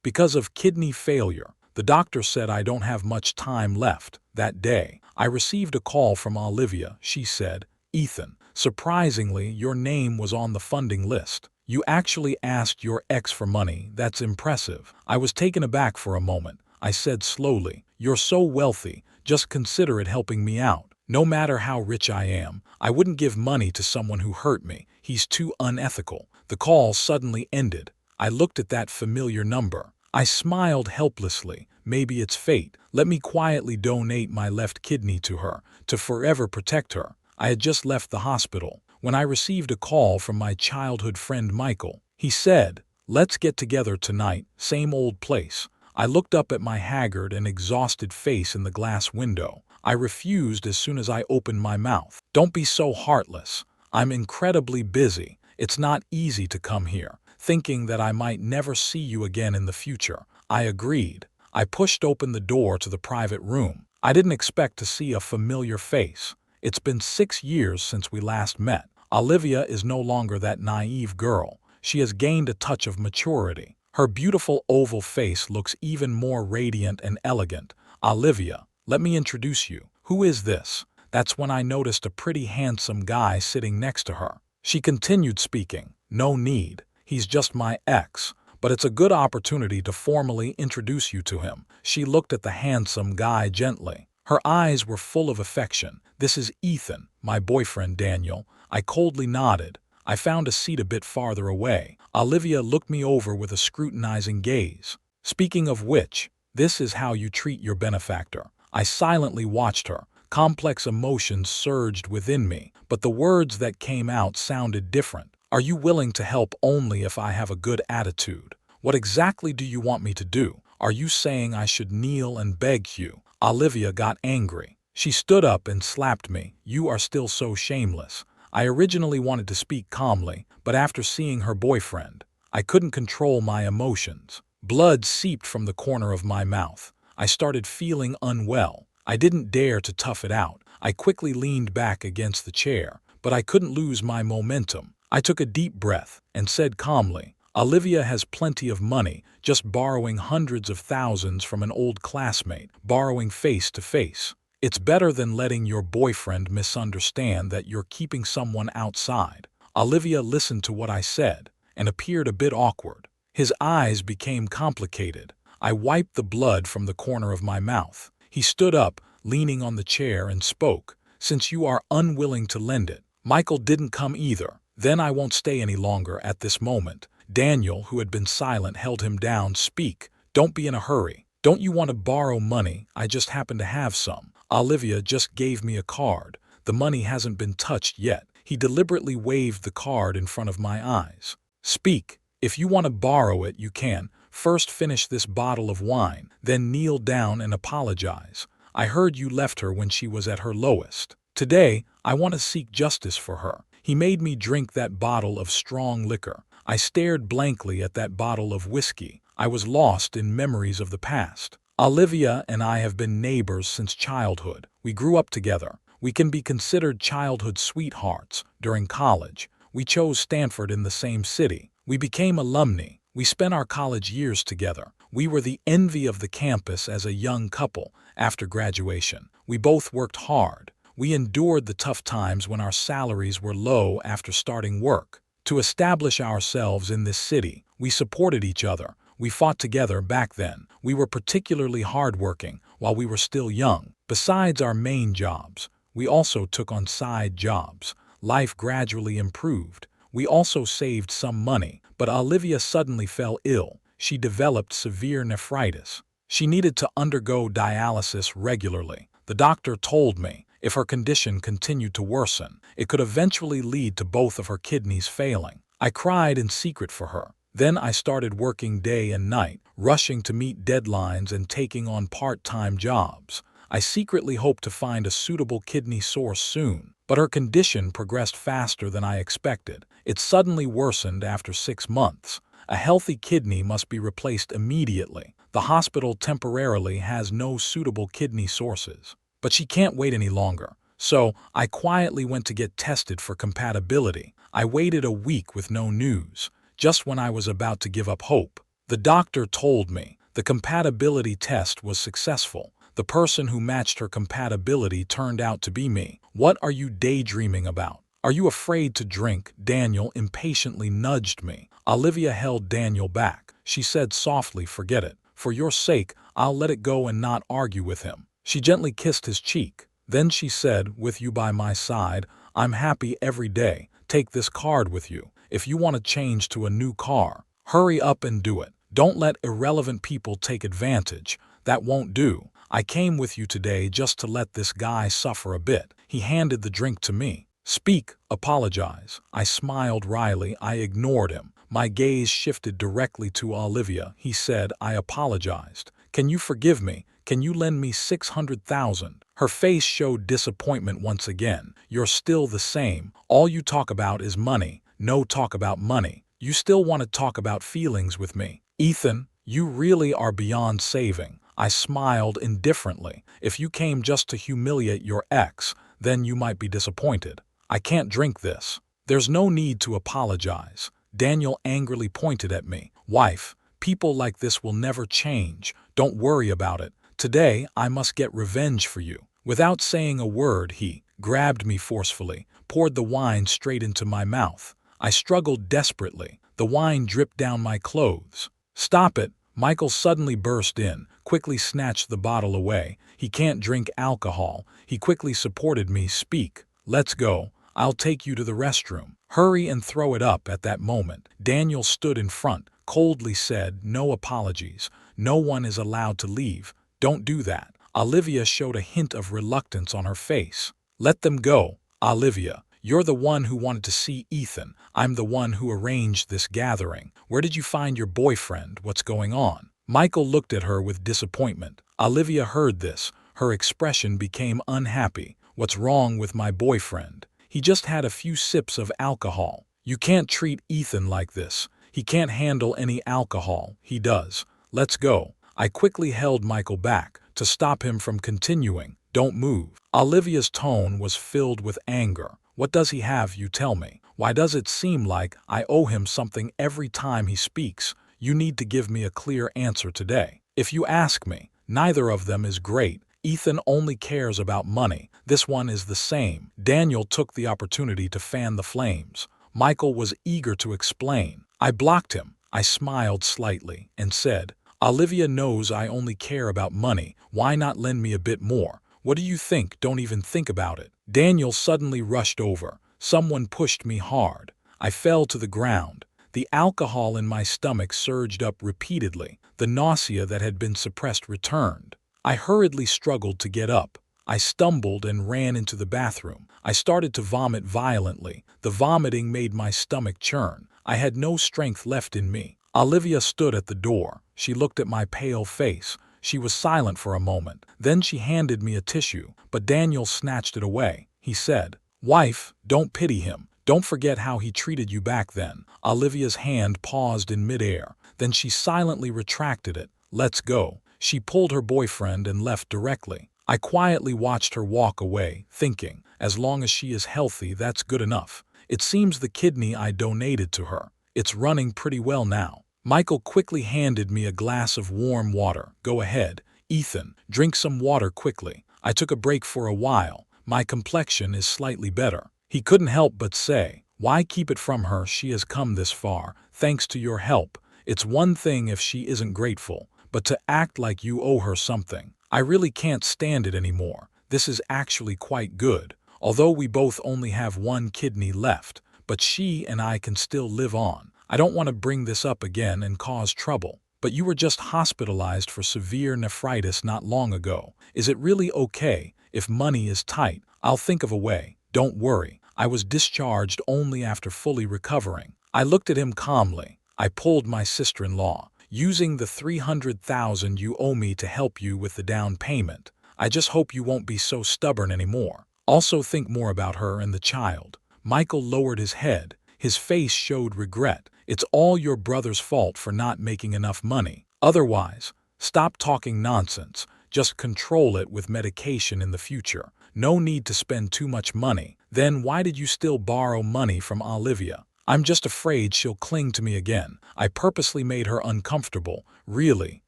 because of kidney failure. The doctor said I don't have much time left. That day, I received a call from Olivia. She said, "Ethan, surprisingly, your name was on the funding list. You actually asked your ex for money. That's impressive." I was taken aback for a moment. I said slowly, "You're so wealthy, just consider it helping me out. No matter how rich I am, I wouldn't give money to someone who hurt me. He's too unethical." The call suddenly ended. I looked at that familiar number. I smiled helplessly. Maybe it's fate. Let me quietly donate my left kidney to her, to forever protect her. I had just left the hospital when I received a call from my childhood friend Michael. He said, "Let's get together tonight, same old place." I looked up at my haggard and exhausted face in the glass window. I refused as soon as I opened my mouth. "Don't be so heartless. I'm incredibly busy. It's not easy to come here, thinking that I might never see you again in the future." I agreed. I pushed open the door to the private room. I didn't expect to see a familiar face. It's been 6 years since we last met. Olivia is no longer that naive girl. She has gained a touch of maturity. Her beautiful oval face looks even more radiant and elegant. "Olivia, let me introduce you. Who is this?" That's when I noticed a pretty handsome guy sitting next to her. She continued speaking. "No need. He's just my ex. But it's a good opportunity to formally introduce you to him." She looked at the handsome guy gently. Her eyes were full of affection. "This is Ethan, my boyfriend Daniel." I coldly nodded. I found a seat a bit farther away. Olivia looked me over with a scrutinizing gaze. "Speaking of which, this is how you treat your benefactor." I silently watched her. Complex emotions surged within me, but the words that came out sounded different. "Are you willing to help only if I have a good attitude? What exactly do you want me to do? Are you saying I should kneel and beg you?" Olivia got angry. She stood up and slapped me. "You are still so shameless." I originally wanted to speak calmly, but after seeing her boyfriend, I couldn't control my emotions. Blood seeped from the corner of my mouth. I started feeling unwell. I didn't dare to tough it out. I quickly leaned back against the chair, but I couldn't lose my momentum. I took a deep breath and said calmly, "Olivia has plenty of money, just borrowing hundreds of thousands from an old classmate, borrowing face to face. It's better than letting your boyfriend misunderstand that you're keeping someone outside." Olivia listened to what I said and appeared a bit awkward. His eyes became complicated. I wiped the blood from the corner of my mouth. He stood up, leaning on the chair, and spoke. "Since you are unwilling to lend it, Michael didn't come either. Then I won't stay any longer at this moment." Daniel, who had been silent, held him down. "Speak. Don't be in a hurry. Don't you want to borrow money? I just happen to have some. Olivia just gave me a card. The money hasn't been touched yet." He deliberately waved the card in front of my eyes. "Speak. If you want to borrow it, you can. First finish this bottle of wine, then kneel down and apologize. I heard you left her when she was at her lowest. Today, I want to seek justice for her." He made me drink that bottle of strong liquor. I stared blankly at that bottle of whiskey. I was lost in memories of the past. "Olivia and I have been neighbors since childhood. We grew up together. We can be considered childhood sweethearts. During college, we chose Stanford in the same city. We became alumni. We spent our college years together. We were the envy of the campus as a young couple. After graduation, we both worked hard. We endured the tough times when our salaries were low after starting work. To establish ourselves in this city, we supported each other. We fought together back then. We were particularly hardworking while we were still young. Besides our main jobs, we also took on side jobs. Life gradually improved. We also saved some money, but Olivia suddenly fell ill. She developed severe nephritis. She needed to undergo dialysis regularly. The doctor told me if her condition continued to worsen, it could eventually lead to both of her kidneys failing. I cried in secret for her. Then I started working day and night, rushing to meet deadlines and taking on part-time jobs. I secretly hoped to find a suitable kidney source soon, but her condition progressed faster than I expected. It suddenly worsened after 6 months. A healthy kidney must be replaced immediately. The hospital temporarily has no suitable kidney sources. But she can't wait any longer. So I quietly went to get tested for compatibility. I waited a week with no news. Just when I was about to give up hope, The doctor told me. The compatibility test was successful. The person who matched her compatibility turned out to be me. What are you daydreaming about? Are you afraid to drink? Daniel impatiently nudged me. Olivia held Daniel back. She said softly, forget it. For your sake, I'll let it go and not argue with him. She gently kissed his cheek. Then she said, with you by my side, I'm happy every day. Take this card with you. If you want to change to a new car, hurry up and do it. Don't let irrelevant people take advantage. That won't do. I came with you today just to let this guy suffer a bit. He handed the drink to me. Speak, apologize. I smiled wryly. I ignored him. My gaze shifted directly to Olivia. He said, I apologized. Can you forgive me? Can you lend me 600,000? Her face showed disappointment once again. You're still the same. All you talk about is money. No talk about money. You still want to talk about feelings with me. Ethan, you really are beyond saving. I smiled indifferently. If you came just to humiliate your ex, then you might be disappointed. I can't drink this. There's no need to apologize. Daniel angrily pointed at me. Wife, people like this will never change. Don't worry about it. Today, I must get revenge for you. Without saying a word, he grabbed me forcefully, poured the wine straight into my mouth. I struggled desperately. The wine dripped down my clothes. Stop it! Michael suddenly burst in, quickly snatched the bottle away. He can't drink alcohol. He quickly supported me. Speak. Let's go. I'll take you to the restroom. Hurry and throw it up. At that moment, Daniel stood in front, coldly said, no apologies. No one is allowed to leave. Don't do that. Olivia showed a hint of reluctance on her face. Let them go. Olivia, you're the one who wanted to see Ethan. I'm the one who arranged this gathering. Where did you find your boyfriend? What's going on? Michael looked at her with disappointment. Olivia heard this. Her expression became unhappy. What's wrong with my boyfriend? He just had a few sips of alcohol. You can't treat Ethan like this. He can't handle any alcohol. He does. Let's go. I quickly held Michael back to stop him from continuing. Don't move. Olivia's tone was filled with anger. What does he have, you tell me? Why does it seem like I owe him something every time he speaks? You need to give me a clear answer today. If you ask me, neither of them is great. Ethan only cares about money. This one is the same. Daniel took the opportunity to fan the flames. Michael was eager to explain. I blocked him. I smiled slightly and said, Olivia knows I only care about money. Why not lend me a bit more? What do you think? Don't even think about it. Daniel suddenly rushed over. Someone pushed me hard. I fell to the ground. The alcohol in my stomach surged up repeatedly. The nausea that had been suppressed returned. I hurriedly struggled to get up. I stumbled and ran into the bathroom. I started to vomit violently. The vomiting made my stomach churn. I had no strength left in me. Olivia stood at the door. She looked at my pale face. She was silent for a moment. Then she handed me a tissue, but Daniel snatched it away. He said, Wife, don't pity him. Don't forget how he treated you back then. Olivia's hand paused in midair. Then she silently retracted it. Let's go. She pulled her boyfriend and left directly. I quietly watched her walk away, thinking, as long as she is healthy, that's good enough. It seems the kidney I donated to her. It's running pretty well now. Michael quickly handed me a glass of warm water. Go ahead, Ethan, drink some water quickly. I took a break for a while. My complexion is slightly better. He couldn't help but say, why keep it from her? She has come this far, thanks to your help. It's one thing if she isn't grateful, but to act like you owe her something. I really can't stand it anymore. This is actually quite good, although we both only have one kidney left, but she and I can still live on. I don't want to bring this up again and cause trouble, but you were just hospitalized for severe nephritis not long ago. Is it really okay? If money is tight, I'll think of a way. Don't worry. I was discharged only after fully recovering. I looked at him calmly. I pulled my sister-in-law. Using the 300,000 you owe me to help you with the down payment. I just hope you won't be so stubborn anymore. Also think more about her and the child. Michael lowered his head. His face showed regret. It's all your brother's fault for not making enough money. Otherwise, stop talking nonsense. Just control it with medication in the future. No need to spend too much money. Then why did you still borrow money from Olivia? I'm just afraid she'll cling to me again. I purposely made her uncomfortable. Really,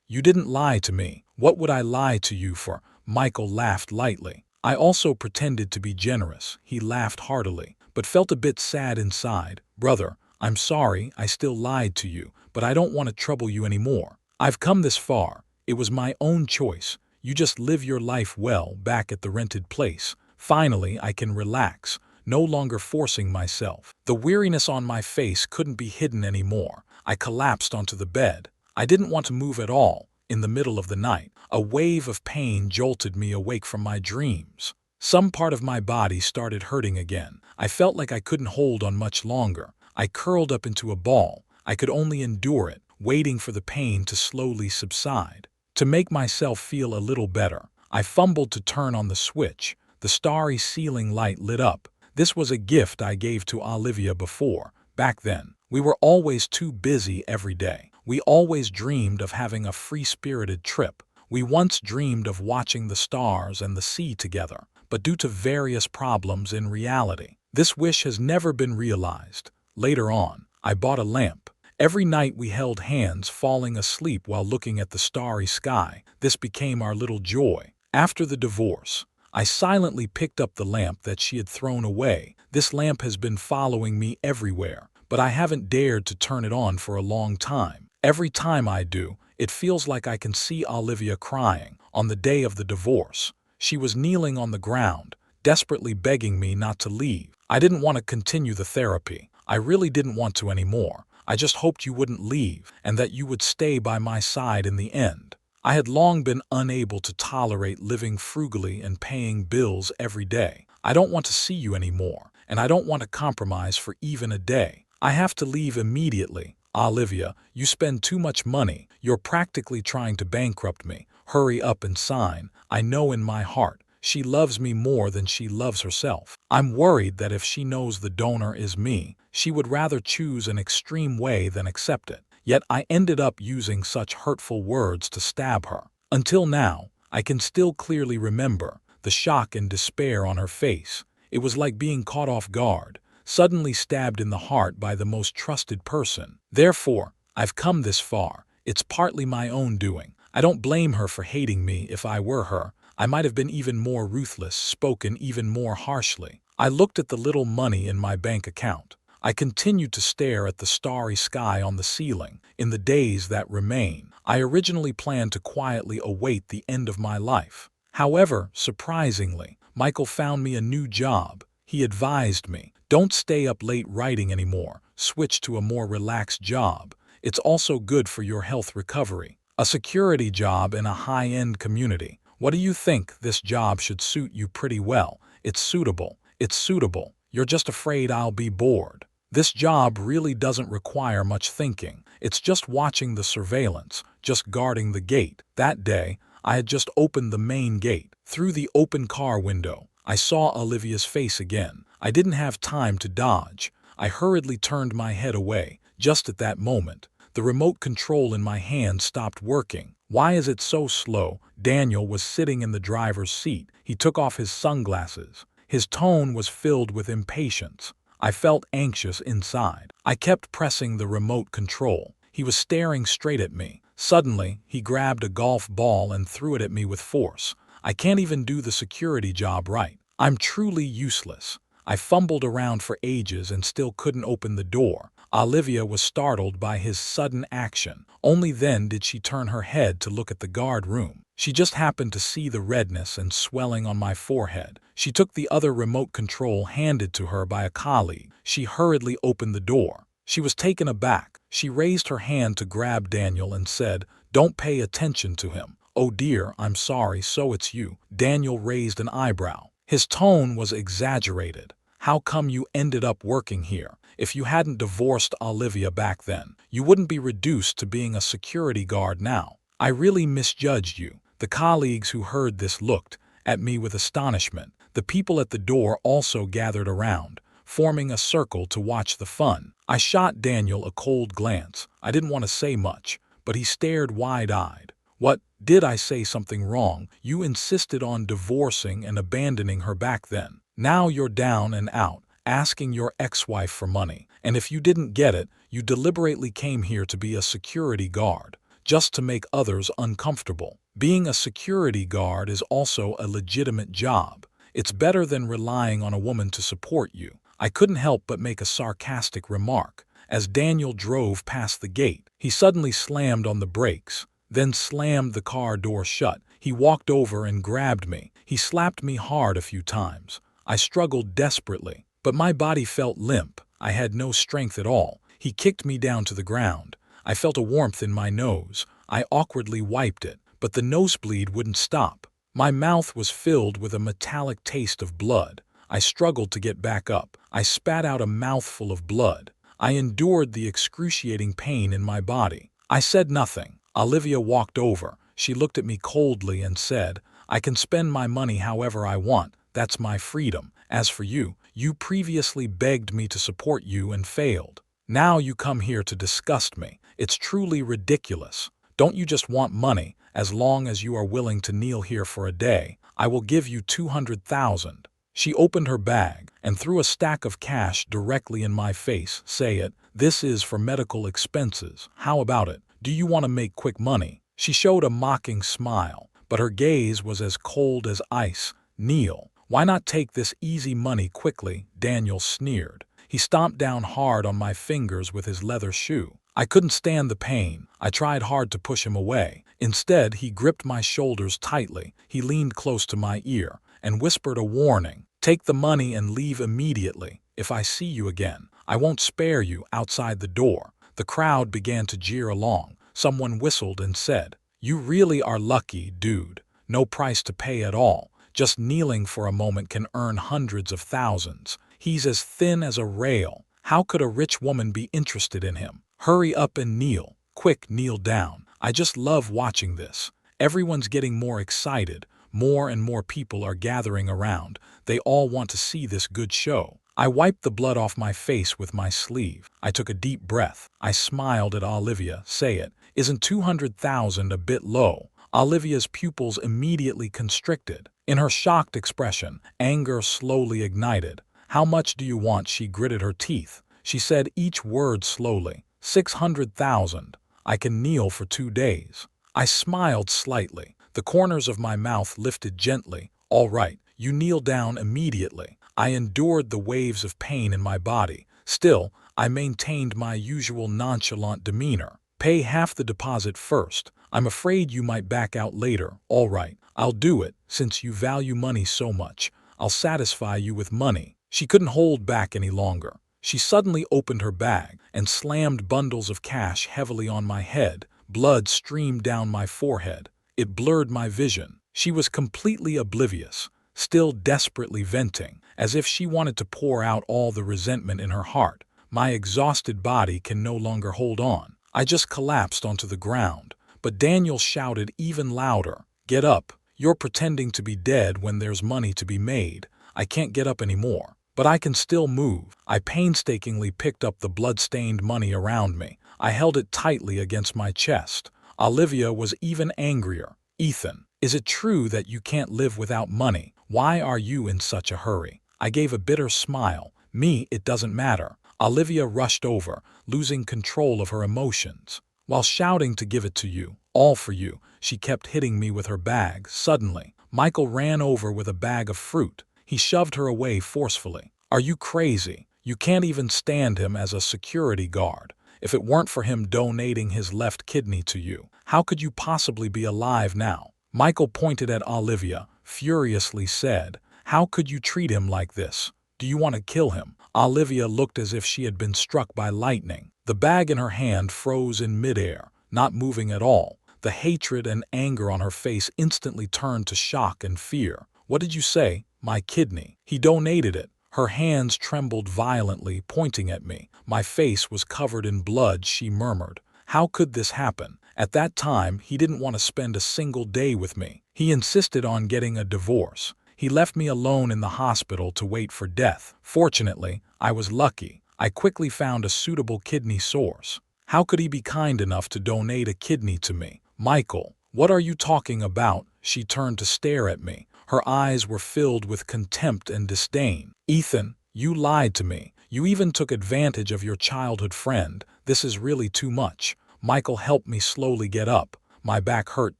you didn't lie to me. What would I lie to you for? Michael laughed lightly. I also pretended to be generous. He laughed heartily, but felt a bit sad inside. Brother, I'm sorry I still lied to you, but I don't want to trouble you anymore. I've come this far. It was my own choice. You just live your life well back at the rented place. Finally, I can relax, no longer forcing myself. The weariness on my face couldn't be hidden anymore. I collapsed onto the bed. I didn't want to move at all. In the middle of the night, a wave of pain jolted me awake from my dreams. Some part of my body started hurting again. I felt like I couldn't hold on much longer. I curled up into a ball. I could only endure it, waiting for the pain to slowly subside. To make myself feel a little better, I fumbled to turn on the switch. The starry ceiling light lit up. This was a gift I gave to Olivia before. Back then, we were always too busy every day. We always dreamed of having a free-spirited trip. We once dreamed of watching the stars and the sea together, but due to various problems in reality, this wish has never been realized. Later on, I bought a lamp. Every night we held hands, falling asleep while looking at the starry sky. This became our little joy. After the divorce, I silently picked up the lamp that she had thrown away. This lamp has been following me everywhere, but I haven't dared to turn it on for a long time. Every time I do, it feels like I can see Olivia crying. On the day of the divorce, she was kneeling on the ground, desperately begging me not to leave. I didn't want to continue the therapy. I really didn't want to anymore. I just hoped you wouldn't leave and that you would stay by my side in the end. I had long been unable to tolerate living frugally and paying bills every day. I don't want to see you anymore, and I don't want to compromise for even a day. I have to leave immediately. Olivia, you spend too much money. You're practically trying to bankrupt me. Hurry up and sign. I know in my heart she loves me more than she loves herself. I'm worried that if she knows the donor is me, she would rather choose an extreme way than accept it. Yet I ended up using such hurtful words to stab her. Until now, I can still clearly remember the shock and despair on her face. It was like being caught off guard, suddenly stabbed in the heart by the most trusted person. Therefore, I've come this far. It's partly my own doing. I don't blame her for hating me. If I were her, I might have been even more ruthless, spoken even more harshly. I looked at the little money in my bank account. I continued to stare at the starry sky on the ceiling. In the days that remain, I originally planned to quietly await the end of my life. However, surprisingly, Michael found me a new job. He advised me, don't stay up late writing anymore. Switch to a more relaxed job. It's also good for your health recovery. A security job in a high-end community. What do you think? This job should suit you pretty well. It's suitable. It's suitable. You're just afraid I'll be bored. This job really doesn't require much thinking. It's just watching the surveillance, just guarding the gate. That day, I had just opened the main gate. Through the open car window, I saw Olivia's face again. I didn't have time to dodge. I hurriedly turned my head away. Just at that moment, the remote control in my hand stopped working. Why is it so slow? Daniel was sitting in the driver's seat. He took off his sunglasses. His tone was filled with impatience. I felt anxious inside. I kept pressing the remote control. He was staring straight at me. Suddenly, he grabbed a golf ball and threw it at me with force. I can't even do the security job right. I'm truly useless. I fumbled around for ages and still couldn't open the door. Olivia was startled by his sudden action. Only then did she turn her head to look at the guard room. She just happened to see the redness and swelling on my forehead. She took the other remote control handed to her by a colleague. She hurriedly opened the door. She was taken aback. She raised her hand to grab Daniel and said, "Don't pay attention to him." "Oh dear, I'm sorry, so it's you." Daniel raised an eyebrow. His tone was exaggerated. "How come you ended up working here? If you hadn't divorced Olivia back then, you wouldn't be reduced to being a security guard now. I really misjudged you." The colleagues who heard this looked at me with astonishment. The people at the door also gathered around, forming a circle to watch the fun. I shot Daniel a cold glance. I didn't want to say much, but he stared wide-eyed. "What, did I say something wrong? You insisted on divorcing and abandoning her back then. Now you're down and out, asking your ex-wife for money, and if you didn't get it, you deliberately came here to be a security guard, just to make others uncomfortable. Being a security guard is also a legitimate job. It's better than relying on a woman to support you. I couldn't help but make a sarcastic remark. As Daniel drove past the gate, he suddenly slammed on the brakes, then slammed the car door shut. He walked over and grabbed me. He slapped me hard a few times. I struggled desperately, but my body felt limp. I had no strength at all. He kicked me down to the ground. I felt a warmth in my nose. I awkwardly wiped it, but the nosebleed wouldn't stop. My mouth was filled with a metallic taste of blood. I struggled to get back up. I spat out a mouthful of blood. I endured the excruciating pain in my body. I said nothing. Olivia walked over. She looked at me coldly and said, "I can spend my money however I want. That's my freedom. As for you, you previously begged me to support you and failed. Now you come here to disgust me. It's truly ridiculous. Don't you just want money? As long as you are willing to kneel here for a day, I will give you 200,000. She opened her bag and threw a stack of cash directly in my face. "Say it. This is for medical expenses. How about it? Do you want to make quick money?" She showed a mocking smile, but her gaze was as cold as ice. "Kneel. Why not take this easy money quickly?" Daniel sneered. He stomped down hard on my fingers with his leather shoe. I couldn't stand the pain. I tried hard to push him away. Instead, he gripped my shoulders tightly. He leaned close to my ear and whispered a warning. "Take the money and leave immediately. If I see you again, I won't spare you." Outside the door, the crowd began to jeer along. Someone whistled and said, "You really are lucky, dude. No price to pay at all. Just kneeling for a moment can earn hundreds of thousands. He's as thin as a rail. How could a rich woman be interested in him? Hurry up and kneel. Quick, kneel down." I just love watching this. Everyone's getting more excited. More and more people are gathering around. They all want to see this good show. I wiped the blood off my face with my sleeve. I took a deep breath. I smiled at Olivia. "Say it. Isn't 200,000 a bit low?" Olivia's pupils immediately constricted. In her shocked expression, anger slowly ignited. "How much do you want?" She gritted her teeth. She said each word slowly. 600,000. I can kneel for 2 days. I smiled slightly. The corners of my mouth lifted gently. "All right, you kneel down immediately." I endured the waves of pain in my body. Still, I maintained my usual nonchalant demeanor. "Pay half the deposit first. I'm afraid you might back out later." "All right, I'll do it. Since you value money so much, I'll satisfy you with money." She couldn't hold back any longer. She suddenly opened her bag and slammed bundles of cash heavily on my head. Blood streamed down my forehead. It blurred my vision. She was completely oblivious, still desperately venting, as if she wanted to pour out all the resentment in her heart. My exhausted body can no longer hold on. I just collapsed onto the ground. But Daniel shouted even louder, "Get up. You're pretending to be dead when there's money to be made." I can't get up anymore, but I can still move. I painstakingly picked up the blood-stained money around me. I held it tightly against my chest. Olivia was even angrier. "Ethan, is it true that you can't live without money? Why are you in such a hurry?" I gave a bitter smile. "Me, it doesn't matter." Olivia rushed over, losing control of her emotions. "While shouting to give it to you, all for you," she kept hitting me with her bag. Suddenly, Michael ran over with a bag of fruit. He shoved her away forcefully. "Are you crazy? You can't even stand him as a security guard. If it weren't for him donating his left kidney to you, how could you possibly be alive now?" Michael pointed at Olivia, furiously said, "How could you treat him like this? Do you want to kill him?" Olivia looked as if she had been struck by lightning. The bag in her hand froze in midair, not moving at all. The hatred and anger on her face instantly turned to shock and fear. "What did you say?" "My kidney. He donated it." Her hands trembled violently, pointing at me. My face was covered in blood. She murmured, "How could this happen? At that time, he didn't want to spend a single day with me. He insisted on getting a divorce. He left me alone in the hospital to wait for death. Fortunately, I was lucky. I quickly found a suitable kidney source. How could he be kind enough to donate a kidney to me?" "Michael, what are you talking about?" She turned to stare at me. Her eyes were filled with contempt and disdain. "Ethan, You lied to me. You even took advantage of your childhood friend. This is really too much. Michael helped me slowly get up. My back hurt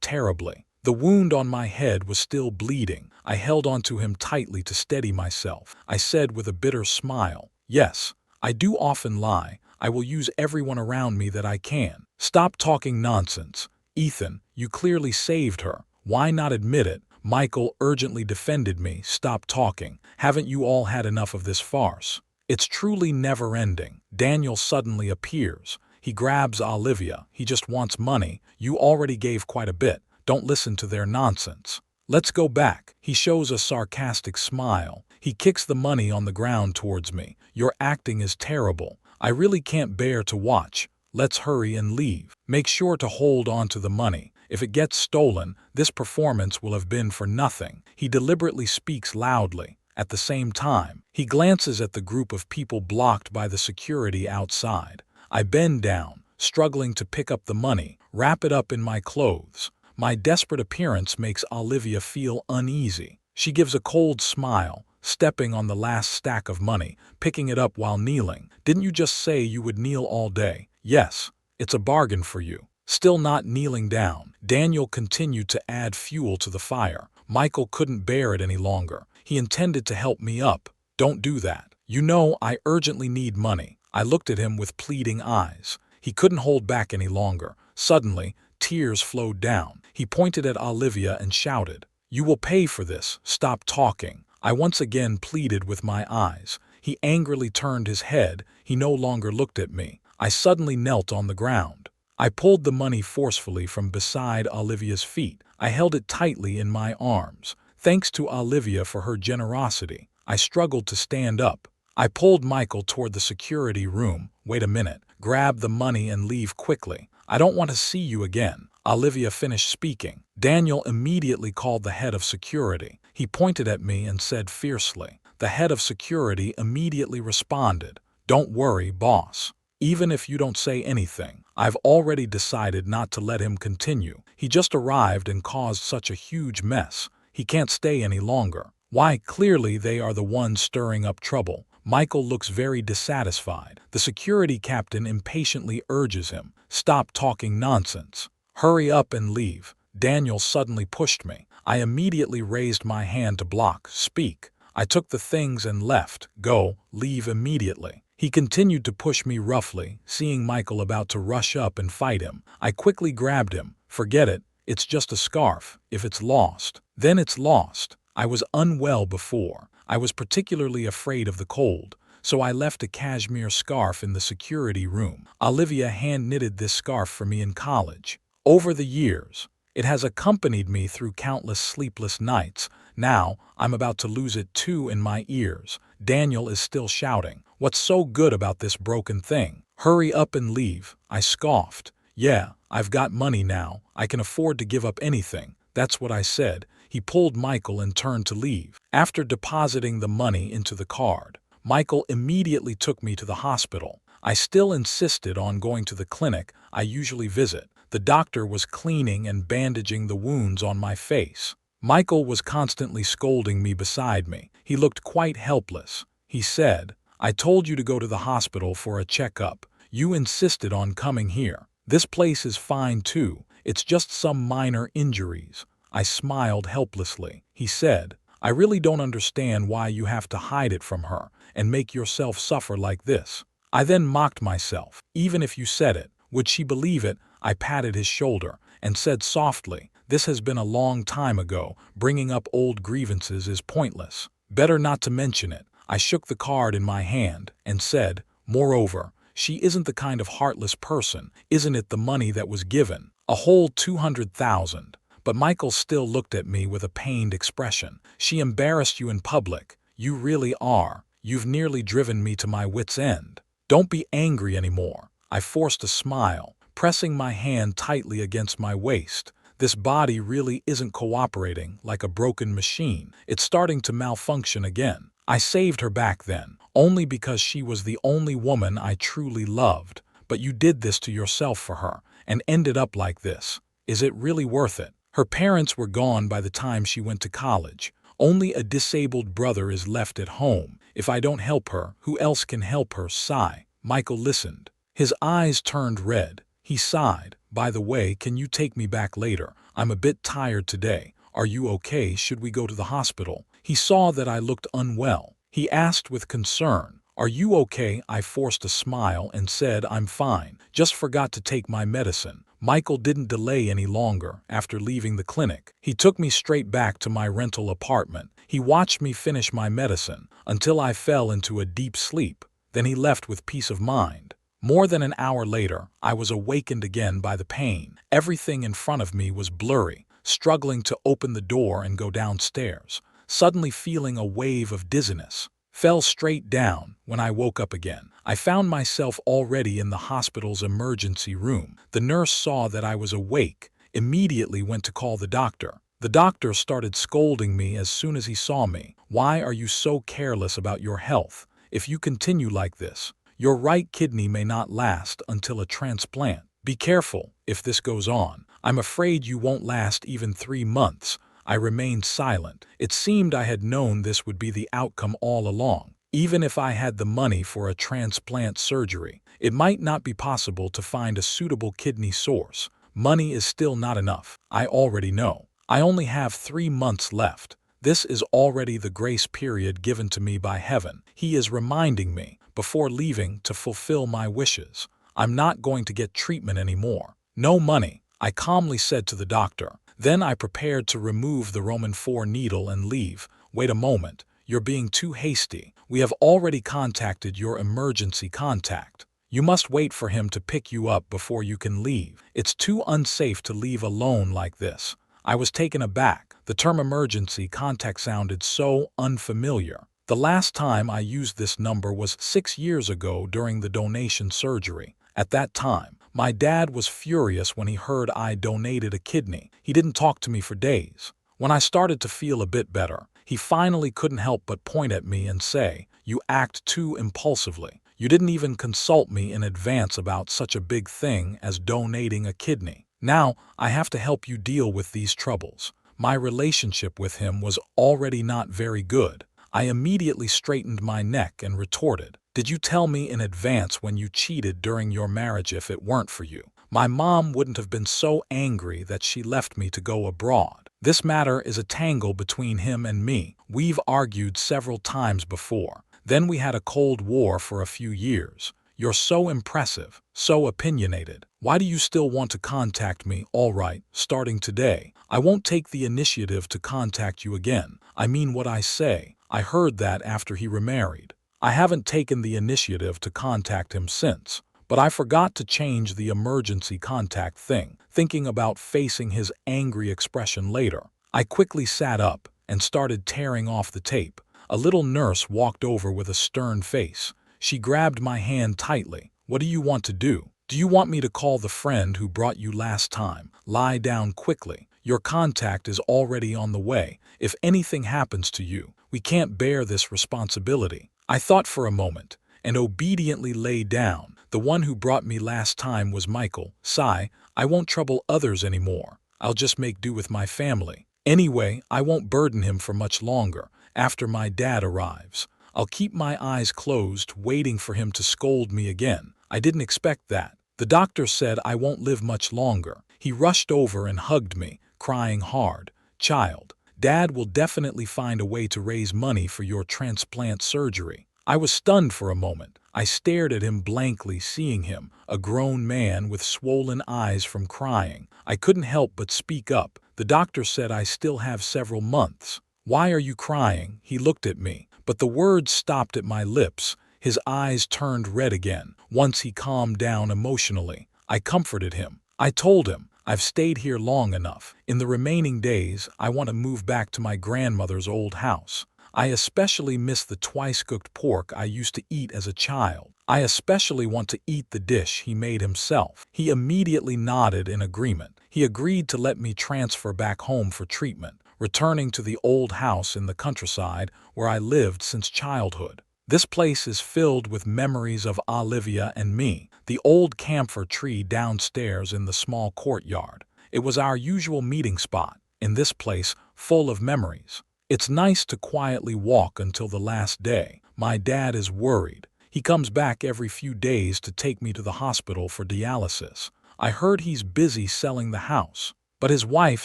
terribly. The wound on my head was still bleeding. I held onto him tightly to steady myself. I said with a bitter smile, "Yes, I do often lie. I will use everyone around me that I can." "Stop talking nonsense. Ethan, you clearly saved her. Why not admit it?" Michael urgently defended me. "Stop talking. Haven't you all had enough of this farce? It's truly never-ending." Daniel suddenly appears. He grabs Olivia. "He just wants money. You already gave quite a bit. Don't listen to their nonsense. Let's go back." He shows a sarcastic smile. He kicks the money on the ground towards me. "Your acting is terrible. I really can't bear to watch. Let's hurry and leave. Make sure to hold on to the money. If it gets stolen, this performance will have been for nothing." He deliberately speaks loudly. At the same time, he glances at the group of people blocked by the security outside. I bend down, struggling to pick up the money, wrap it up in my clothes. My desperate appearance makes Olivia feel uneasy. She gives a cold smile, stepping on the last stack of money, picking it up while kneeling. "Didn't you just say you would kneel all day?" "Yes, it's a bargain for you." Still not kneeling down, Daniel continued to add fuel to the fire. Michael couldn't bear it any longer. He intended to help me up. "Don't do that. You know I urgently need money." I looked at him with pleading eyes. He couldn't hold back any longer. Suddenly, tears flowed down. He pointed at Olivia and shouted, "You will pay for this. Stop talking." I once again pleaded with my eyes. He angrily turned his head. He no longer looked at me. I suddenly knelt on the ground. I pulled the money forcefully from beside Olivia's feet. I held it tightly in my arms. Thanks to Olivia for her generosity, I struggled to stand up. I pulled Michael toward the security room. "Wait a minute. Grab the money and leave quickly. I don't want to see you again." Olivia finished speaking. Daniel immediately called the head of security. He pointed at me and said fiercely. The head of security immediately responded, "Don't worry, boss. Even if you don't say anything, I've already decided not to let him continue. He just arrived and caused such a huge mess. He can't stay any longer." Why, clearly they are the ones stirring up trouble. Michael looks very dissatisfied. The security captain impatiently urges him, "Stop talking nonsense. Hurry up and leave." Daniel suddenly pushed me. I immediately raised my hand to block. "Speak." I took the things and left. "Go, leave immediately." He continued to push me roughly. Seeing Michael about to rush up and fight him, I quickly grabbed him. "Forget it. It's just a scarf. If it's lost, then it's lost." I was unwell before. I was particularly afraid of the cold, so I left a cashmere scarf in the security room. Olivia hand-knitted this scarf for me in college. Over the years, it has accompanied me through countless sleepless nights. Now, I'm about to lose it too in my ears. Daniel is still shouting, "What's so good about this broken thing? Hurry up and leave." I scoffed. "Yeah, I've got money now. I can afford to give up anything." That's what I said. He pulled Michael and turned to leave. After depositing the money into the card, Michael immediately took me to the hospital. I still insisted on going to the clinic I usually visit. The doctor was cleaning and bandaging the wounds on my face. Michael was constantly scolding me beside me. He looked quite helpless. He said, "I told you to go to the hospital for a checkup. You insisted on coming here. This place is fine too. It's just some minor injuries." I smiled helplessly. He said, "I really don't understand why you have to hide it from her and make yourself suffer like this." I then mocked myself. "Even if you said it, would she believe it?" I patted his shoulder and said softly, "This has been a long time ago. Bringing up old grievances is pointless. Better not to mention it." I shook the card in my hand and said, "Moreover, she isn't the kind of heartless person. Isn't it the money that was given? A whole 200,000. But Michael still looked at me with a pained expression. "She embarrassed you in public. You really are. You've nearly driven me to my wit's end. Don't be angry anymore." I forced a smile, pressing my hand tightly against my waist. This body really isn't cooperating, like a broken machine. It's starting to malfunction again. I saved her back then, only because she was the only woman I truly loved. But you did this to yourself for her, and ended up like this. Is it really worth it? Her parents were gone by the time she went to college. Only a disabled brother is left at home. If I don't help her, who else can help her? Sigh. Michael listened. His eyes turned red. He sighed. By the way, can you take me back later? I'm a bit tired today. Are you okay? Should we go to the hospital? He saw that I looked unwell. He asked with concern, Are you okay? I forced a smile and said, I'm fine. Just forgot to take my medicine. Michael didn't delay any longer. After leaving the clinic, he took me straight back to my rental apartment. He watched me finish my medicine until I fell into a deep sleep. Then he left with peace of mind. More than an hour later, I was awakened again by the pain. Everything in front of me was blurry, struggling to open the door and go downstairs. Suddenly feeling a wave of dizziness. Fell straight down. When I woke up again, I found myself already in the hospital's emergency room. The nurse saw that I was awake, immediately went to call the doctor. The doctor started scolding me as soon as he saw me. Why are you so careless about your health? If you continue like this, your right kidney may not last until a transplant. Be careful if this goes on. I'm afraid you won't last even 3 months. I remained silent. It seemed I had known this would be the outcome all along. Even if I had the money for a transplant surgery, it might not be possible to find a suitable kidney source. Money is still not enough. I already know. I only have 3 months left. This is already the grace period given to me by heaven. He is reminding me, before leaving, to fulfill my wishes. I'm not going to get treatment anymore. No money, I calmly said to the doctor. Then I prepared to remove the Roman 4 needle and leave. Wait a moment, you're being too hasty. We have already contacted your emergency contact. You must wait for him to pick you up before you can leave. It's too unsafe to leave alone like this. I was taken aback. The term emergency contact sounded so unfamiliar. The last time I used this number was 6 years ago during the donation surgery. At that time, my dad was furious when he heard I donated a kidney. He didn't talk to me for days. When I started to feel a bit better, he finally couldn't help but point at me and say, You act too impulsively. You didn't even consult me in advance about such a big thing as donating a kidney. Now, I have to help you deal with these troubles. My relationship with him was already not very good. I immediately straightened my neck and retorted, Did you tell me in advance when you cheated during your marriage? If it weren't for you, my mom wouldn't have been so angry that she left me to go abroad. This matter is a tangle between him and me. We've argued several times before. Then we had a cold war for a few years. You're so impressive, so opinionated. Why do you still want to contact me? All right, starting today, I won't take the initiative to contact you again. I mean what I say. I heard that after he remarried. I haven't taken the initiative to contact him since, but I forgot to change the emergency contact thing, thinking about facing his angry expression later. I quickly sat up and started tearing off the tape. A little nurse walked over with a stern face. She grabbed my hand tightly. What do you want to do? Do you want me to call the friend who brought you last time? Lie down quickly. Your contact is already on the way. If anything happens to you, we can't bear this responsibility. I thought for a moment and obediently lay down. The one who brought me last time was Michael. Sigh, I won't trouble others anymore. I'll just make do with my family. Anyway, I won't burden him for much longer after my dad arrives. I'll keep my eyes closed, waiting for him to scold me again. I didn't expect that. The doctor said I won't live much longer. He rushed over and hugged me, crying hard. Child, Dad will definitely find a way to raise money for your transplant surgery. I was stunned for a moment. I stared at him blankly, seeing him, a grown man with swollen eyes from crying. I couldn't help but speak up. The doctor said I still have several months. Why are you crying? He looked at me, but the words stopped at my lips. His eyes turned red again. Once he calmed down emotionally, I comforted him. I told him, I've stayed here long enough. In the remaining days, I want to move back to my grandmother's old house. I especially miss the twice-cooked pork I used to eat as a child. I especially want to eat the dish he made himself. He immediately nodded in agreement. He agreed to let me transfer back home for treatment, returning to the old house in the countryside where I lived since childhood. This place is filled with memories of Olivia and me, the old camphor tree downstairs in the small courtyard. It was our usual meeting spot, in this place full of memories. It's nice to quietly walk until the last day. My dad is worried. He comes back every few days to take me to the hospital for dialysis. I heard he's busy selling the house. But his wife,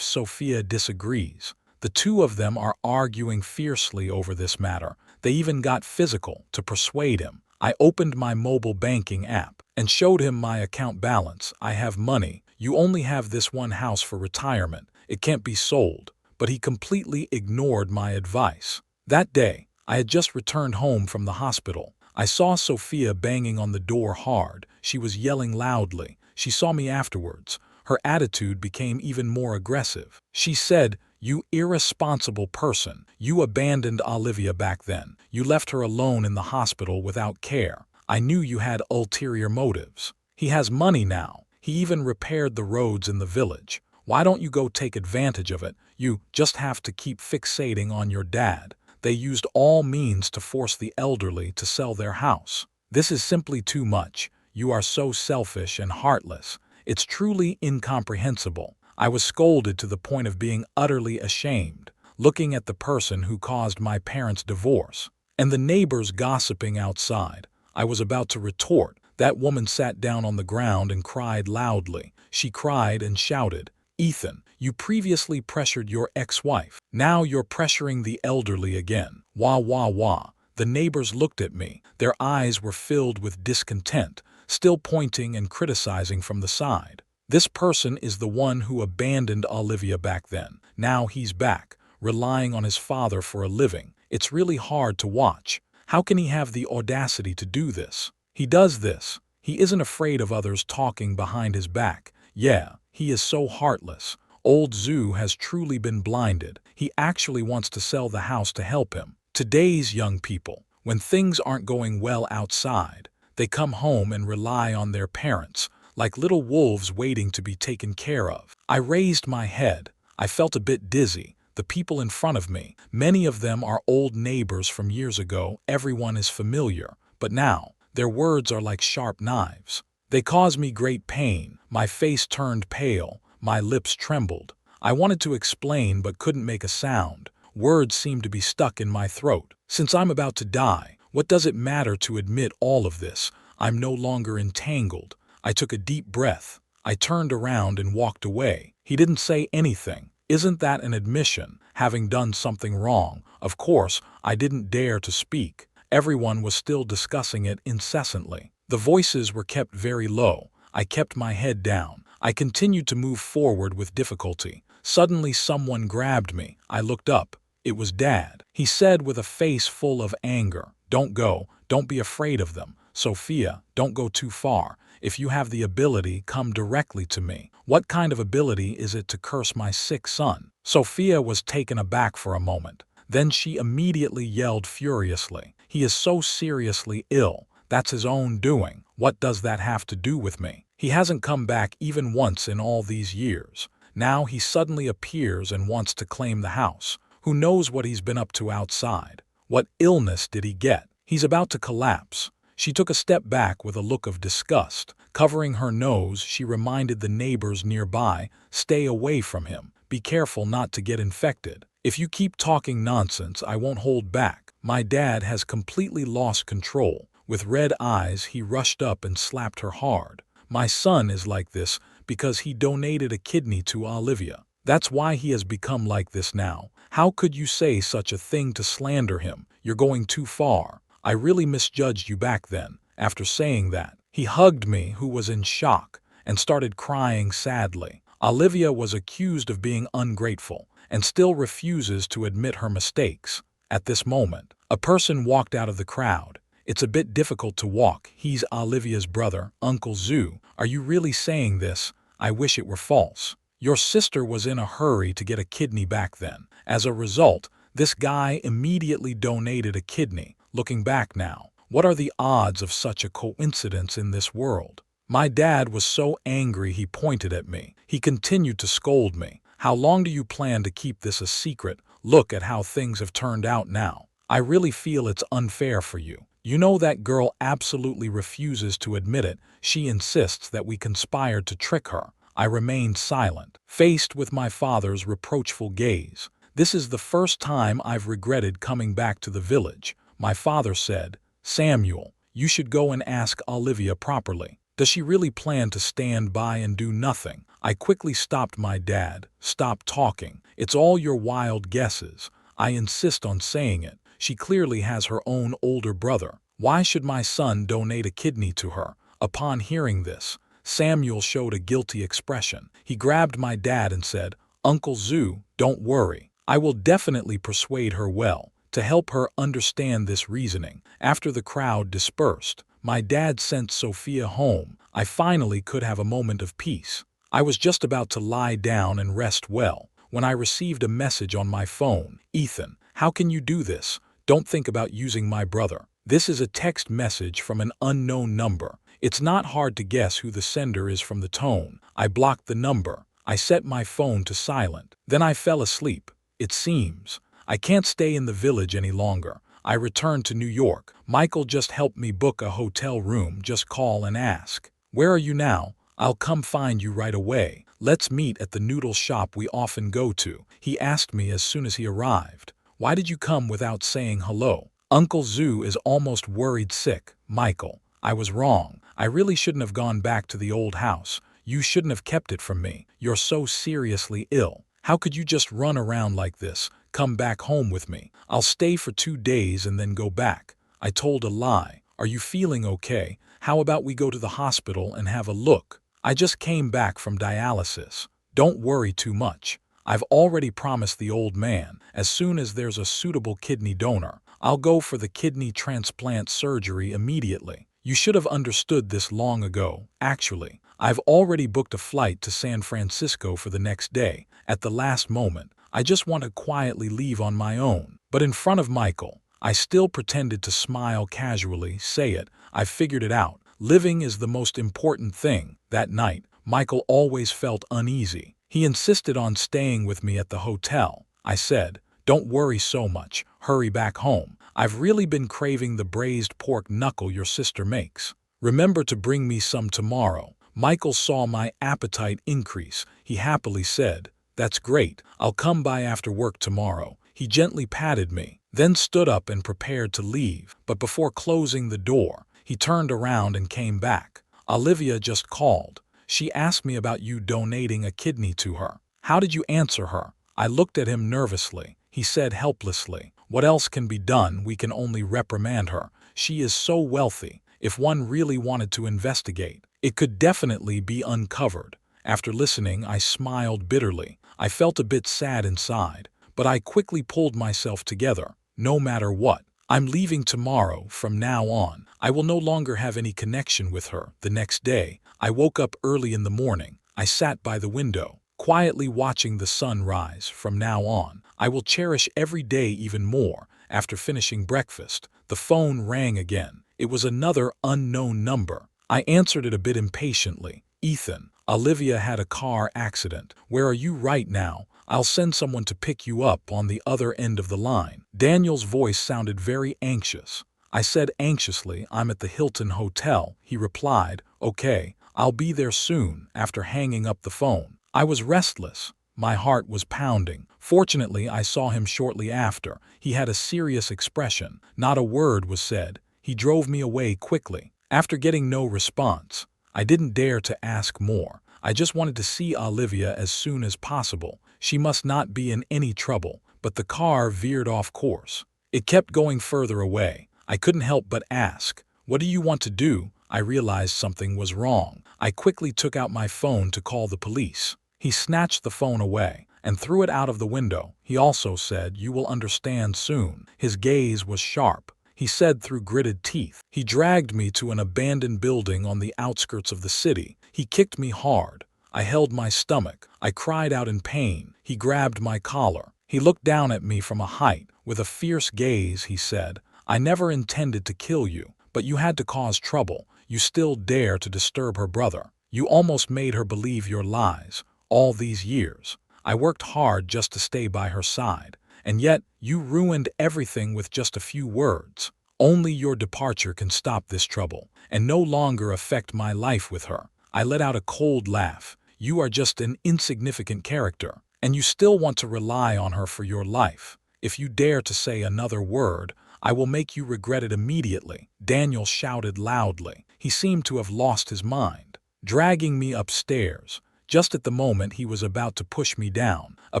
Sophia, disagrees. The two of them are arguing fiercely over this matter. They even got physical to persuade him. I opened my mobile banking app and showed him my account balance. I have money. You only have this one house for retirement. It can't be sold. But he completely ignored my advice. That day, I had just returned home from the hospital. I saw Sophia banging on the door hard. She was yelling loudly. She saw me afterwards. Her attitude became even more aggressive. She said, "You irresponsible person. You abandoned Olivia back then. You left her alone in the hospital without care. I knew you had ulterior motives. He has money now. He even repaired the roads in the village. Why don't you go take advantage of it? You just have to keep fixating on your dad. They used all means to force the elderly to sell their house. This is simply too much. You are so selfish and heartless. It's truly incomprehensible." I was scolded to the point of being utterly ashamed, looking at the person who caused my parents' divorce, and the neighbors gossiping outside. I was about to retort. That woman sat down on the ground and cried loudly. She cried and shouted, "Ethan, you previously pressured your ex-wife. Now you're pressuring the elderly again. Wah, wah, wah." The neighbors looked at me. Their eyes were filled with discontent, still pointing and criticizing from the side. This person is the one who abandoned Olivia back then. Now he's back, relying on his father for a living. It's really hard to watch. How can he have the audacity to do this? He does this. He isn't afraid of others talking behind his back. Yeah, he is so heartless. Old Zoo has truly been blinded. He actually wants to sell the house to help him. Today's young people, when things aren't going well outside, they come home and rely on their parents, like little wolves waiting to be taken care of. I raised my head. I felt a bit dizzy. The people in front of me, many of them are old neighbors from years ago. Everyone is familiar. But now, their words are like sharp knives. They cause me great pain. My face turned pale. My lips trembled. I wanted to explain but couldn't make a sound. Words seemed to be stuck in my throat. Since I'm about to die, what does it matter to admit all of this? I'm no longer entangled. I took a deep breath. I turned around and walked away. He didn't say anything. Isn't that an admission, having done something wrong? Of course, I didn't dare to speak. Everyone was still discussing it incessantly. The voices were kept very low. I kept my head down. I continued to move forward with difficulty. Suddenly someone grabbed me. I looked up. It was Dad. He said with a face full of anger, "Don't go. Don't be afraid of them. Sophia, don't go too far. If you have the ability, come directly to me." What kind of ability is it to curse my sick son? Sophia was taken aback for a moment. Then she immediately yelled furiously, "He is so seriously ill. That's his own doing. What does that have to do with me? He hasn't come back even once in all these years. Now he suddenly appears and wants to claim the house. Who knows what he's been up to outside? What illness did he get? He's about to collapse." She took a step back with a look of disgust. Covering her nose, she reminded the neighbors nearby, "Stay away from him. Be careful not to get infected. If you keep talking nonsense, I won't hold back." My dad has completely lost control. With red eyes, he rushed up and slapped her hard. "My son is like this because he donated a kidney to Olivia. That's why he has become like this now. How could you say such a thing to slander him? You're going too far. I really misjudged you back then." After saying that, he hugged me, who was in shock, and started crying sadly. Olivia was accused of being ungrateful and still refuses to admit her mistakes. At this moment, a person walked out of the crowd. "It's a bit difficult to walk. He's Olivia's brother, Uncle Zoo. Are you really saying this? I wish it were false. Your sister was in a hurry to get a kidney back then. As a result, this guy immediately donated a kidney. Looking back now, what are the odds of such a coincidence in this world?" My dad was so angry he pointed at me. He continued to scold me. "How long do you plan to keep this a secret? Look at how things have turned out now. I really feel it's unfair for you. You know that girl absolutely refuses to admit it. She insists that we conspired to trick her." I remained silent, faced with my father's reproachful gaze. This is the first time I've regretted coming back to the village. My father said, "Samuel, you should go and ask Olivia properly. Does she really plan to stand by and do nothing?" I quickly stopped my dad. "Stop talking. It's all your wild guesses. I insist on saying it. She clearly has her own older brother. Why should my son donate a kidney to her?" Upon hearing this, Samuel showed a guilty expression. He grabbed my dad and said, "Uncle Zoo, don't worry. I will definitely persuade her well, to help her understand this reasoning." After the crowd dispersed, my dad sent Sophia home. I finally could have a moment of peace. I was just about to lie down and rest well, when I received a message on my phone. "Ethan, how can you do this? Don't think about using my brother." This is a text message from an unknown number. It's not hard to guess who the sender is from the tone. I blocked the number. I set my phone to silent. Then I fell asleep. It seems I can't stay in the village any longer. I returned to New York. Michael just helped me book a hotel room. "Just call and ask, 'Where are you now?' I'll come find you right away. Let's meet at the noodle shop we often go to." He asked me as soon as he arrived, "Why did you come without saying hello?" "Uncle Zoo is almost worried sick." "Michael, I was wrong. I really shouldn't have gone back to the old house. You shouldn't have kept it from me. You're so seriously ill. How could you just run around like this? Come back home with me. I'll stay for 2 days and then go back." I told a lie. "Are you feeling okay? How about we go to the hospital and have a look? I just came back from dialysis. Don't worry too much. I've already promised the old man, as soon as there's a suitable kidney donor, I'll go for the kidney transplant surgery immediately. You should have understood this long ago. Actually, I've already booked a flight to San Francisco for the next day. At the last moment, I just want to quietly leave on my own." But in front of Michael, I still pretended to smile casually. "Say it. I've figured it out. Living is the most important thing." That night, Michael always felt uneasy. He insisted on staying with me at the hotel. I said, "Don't worry so much. Hurry back home. I've really been craving the braised pork knuckle your sister makes. Remember to bring me some tomorrow." Michael saw my appetite increase. He happily said, "That's great. I'll come by after work tomorrow." He gently patted me, then stood up and prepared to leave. But before closing the door, he turned around and came back. "Olivia just called. She asked me about you donating a kidney to her. How did you answer her?" I looked at him nervously. He said helplessly, "What else can be done? We can only reprimand her. She is so wealthy. If one really wanted to investigate, it could definitely be uncovered." After listening, I smiled bitterly. I felt a bit sad inside, but I quickly pulled myself together. No matter what, I'm leaving tomorrow. From now on, I will no longer have any connection with her. The next day, I woke up early in the morning. I sat by the window, quietly watching the sun rise. From now on, I will cherish every day even more. After finishing breakfast, the phone rang again. It was another unknown number. I answered it a bit impatiently. "Ethan, Olivia had a car accident. Where are you right now? I'll send someone to pick you up." On the other end of the line, Daniel's voice sounded very anxious. I said anxiously, "I'm at the Hilton Hotel." He replied, "Okay, I'll be there soon." After hanging up the phone, I was restless. My heart was pounding. Fortunately, I saw him shortly after. He had a serious expression. Not a word was said. He drove me away quickly. After getting no response, I didn't dare to ask more. I just wanted to see Olivia as soon as possible. She must not be in any trouble. But the car veered off course. It kept going further away. I couldn't help but ask, "What do you want to do?" I realized something was wrong. I quickly took out my phone to call the police. He snatched the phone away and threw it out of the window. He also said, "You will understand soon." His gaze was sharp. He said through gritted teeth. He dragged me to an abandoned building on the outskirts of the city. He kicked me hard. I held my stomach. I cried out in pain. He grabbed my collar. He looked down at me from a height. With a fierce gaze, he said, "I never intended to kill you, but you had to cause trouble. You still dare to disturb her brother. You almost made her believe your lies. All these years, I worked hard just to stay by her side. And yet, you ruined everything with just a few words. Only your departure can stop this trouble, and no longer affect my life with her." I let out a cold laugh. "You are just an insignificant character, and you still want to rely on her for your life. If you dare to say another word, I will make you regret it immediately," Daniel shouted loudly. He seemed to have lost his mind, dragging me upstairs. Just at the moment he was about to push me down, a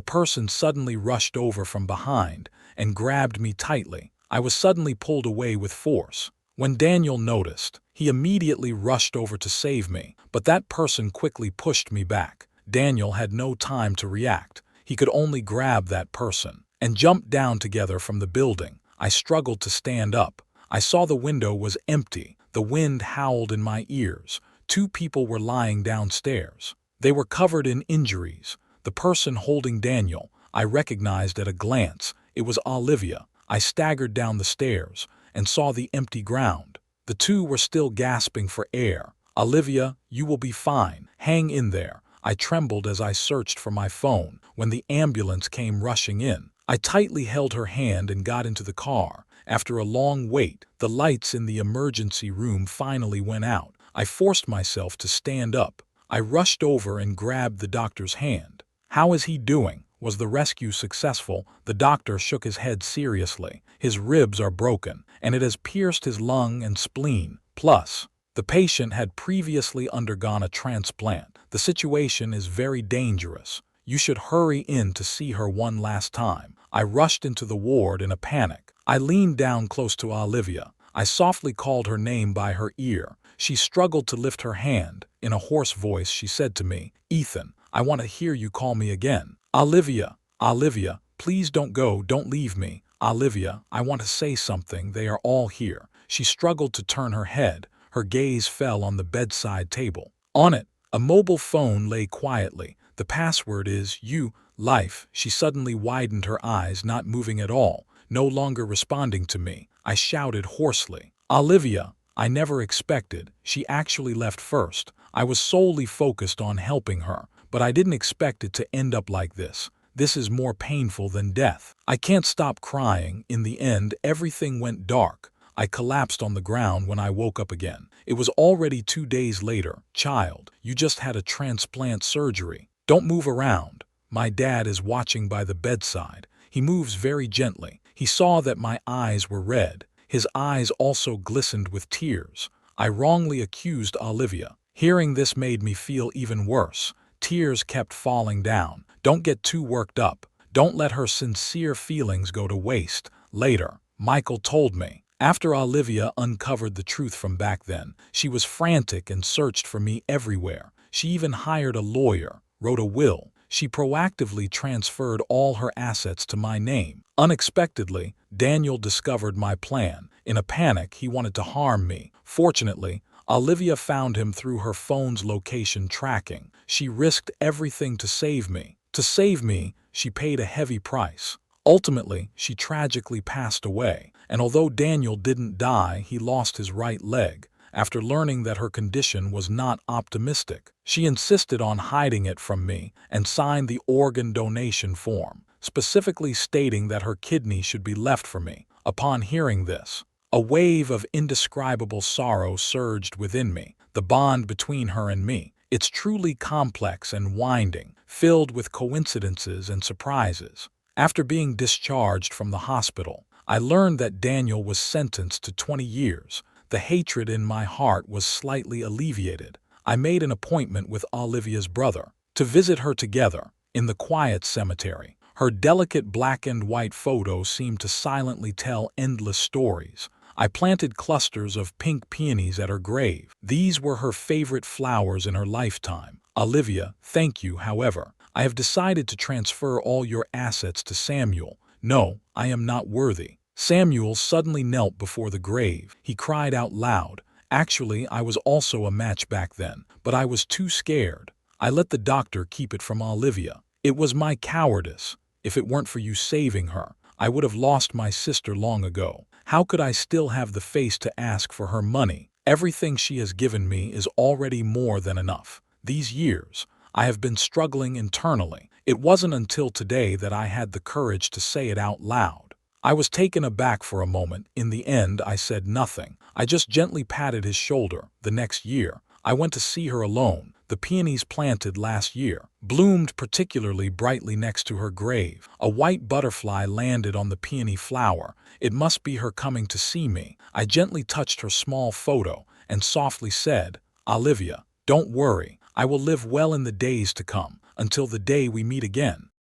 person suddenly rushed over from behind and grabbed me tightly. I was suddenly pulled away with force. When Daniel noticed, he immediately rushed over to save me, but that person quickly pushed me back. Daniel had no time to react. He could only grab that person and jump down together from the building. I struggled to stand up. I saw the window was empty. The wind howled in my ears. 2 people were lying downstairs. They were covered in injuries. The person holding Daniel, I recognized at a glance. It was Olivia. I staggered down the stairs and saw the empty ground. The 2 were still gasping for air. "Olivia, you will be fine. Hang in there." I trembled as I searched for my phone. When the ambulance came rushing in, I tightly held her hand and got into the car. After a long wait, the lights in the emergency room finally went out. I forced myself to stand up. I rushed over and grabbed the doctor's hand. "How is he doing? Was the rescue successful?" The doctor shook his head seriously. "His ribs are broken, and it has pierced his lung and spleen. Plus, the patient had previously undergone a transplant. The situation is very dangerous. You should hurry in to see her one last time." I rushed into the ward in a panic. I leaned down close to Olivia. I softly called her name by her ear. She struggled to lift her hand. In a hoarse voice, she said to me, "Ethan, I want to hear you call me again. Olivia, Olivia, please don't go, don't leave me. Olivia, I want to say something, they are all here." She struggled to turn her head. Her gaze fell on the bedside table. On it, a mobile phone lay quietly. "The password is life." She suddenly widened her eyes, not moving at all, no longer responding to me. I shouted hoarsely, "Olivia, I never expected." She actually left first. I was solely focused on helping her, but I didn't expect it to end up like this. This is more painful than death. I can't stop crying. In the end, everything went dark. I collapsed on the ground when I woke up again. It was already 2 days later. "Child, you just had a transplant surgery. Don't move around." My dad is watching by the bedside. He moves very gently. He saw that my eyes were red. His eyes also glistened with tears. I wrongly accused Olivia. Hearing this made me feel even worse. Tears kept falling down. Don't get too worked up. Don't let her sincere feelings go to waste. Later, Michael told me. After Olivia uncovered the truth from back then, she was frantic and searched for me everywhere. She even hired a lawyer, wrote a will. She proactively transferred all her assets to my name. Unexpectedly, Daniel discovered my plan. In a panic, he wanted to harm me. Fortunately, Olivia found him through her phone's location tracking. She risked everything to save me. To save me, she paid a heavy price. Ultimately, she tragically passed away, and although Daniel didn't die, he lost his right leg. After learning that her condition was not optimistic, she insisted on hiding it from me and signed the organ donation form, specifically stating that her kidney should be left for me. Upon hearing this, a wave of indescribable sorrow surged within me. The bond between her and me, it's truly complex and winding, filled with coincidences and surprises. After being discharged from the hospital, I learned that Daniel was sentenced to 20 years. The hatred in my heart was slightly alleviated. I made an appointment with Olivia's brother to visit her together in the quiet cemetery. Her delicate black and white photo seemed to silently tell endless stories. I planted clusters of pink peonies at her grave. These were her favorite flowers in her lifetime. "Olivia, thank you, however. I have decided to transfer all your assets to Samuel. No, I am not worthy." Samuel suddenly knelt before the grave. He cried out loud. Actually, I was also a match back then, but I was too scared. I let the doctor keep it from Olivia. It was my cowardice. If it weren't for you saving her, I would have lost my sister long ago. How could I still have the face to ask for her money? Everything she has given me is already more than enough. These years, I have been struggling internally. It wasn't until today that I had the courage to say it out loud. I was taken aback for a moment. In the end, I said nothing. I just gently patted his shoulder. The next year, I went to see her alone. The peonies planted last year bloomed particularly brightly next to her grave. A white butterfly landed on the peony flower. It must be her coming to see me. I gently touched her small photo and softly said, Olivia, don't worry. I will live well in the days to come, until the day we meet again.